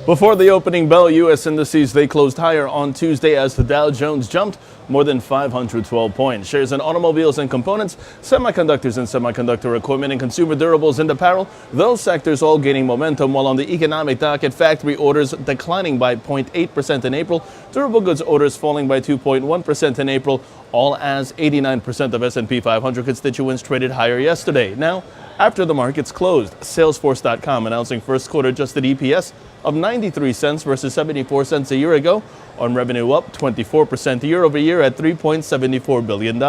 Before the opening bell, U.S. indices, they closed higher on Tuesday as the Dow Jones jumped more than 512 points. Shares in automobiles and components, semiconductors and semiconductor equipment, and consumer durables and apparel, those sectors all gaining momentum, while on the economic docket, factory orders declining by 0.8% in April, durable goods orders falling by 2.1% in April, all as 89% of SP 500 constituents traded higher yesterday. Now, after the markets closed, Salesforce.com announcing first quarter adjusted EPS of 93 cents versus 74 cents a year ago, on revenue up 24% year over year at $3.74 billion.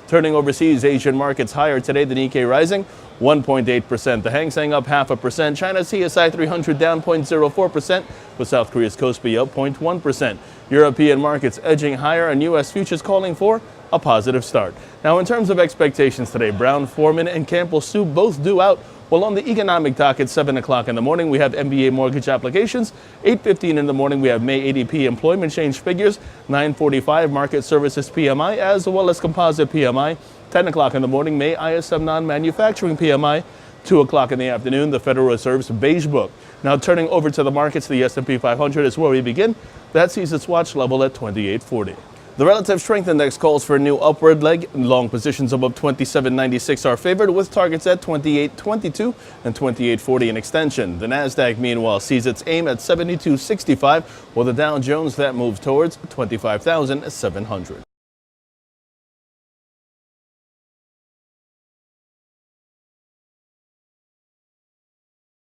Turning overseas, Asian markets higher today, the Nikkei rising 1.8%, the Hang Seng up 0.5%, China's CSI 300 down 0.04%, with South Korea's Kospi up 0.1%. European markets edging higher, and U.S. futures calling for a positive start. Now, in terms of expectations today, Brown, Forman, and Campbell Soup both due out. Well, on the economic docket, 7 o'clock in the morning, we have MBA mortgage applications. 8:15 in the morning, we have May ADP employment change figures. 9:45 market services PMI, as well as composite PMI. 10 o'clock in the morning, May ISM non-manufacturing PMI. 2 o'clock in the afternoon, the Federal Reserve's Beige Book. Now, turning over to the markets, the S&P 500 is where we begin. That sees its watch level at 2840. The relative strength index calls for a new upward leg. Long positions above 27.96 are favored, with targets at 28.22 and 28.40 in extension. The Nasdaq, meanwhile, sees its aim at 72.65, while the Dow Jones that moves towards 25,700.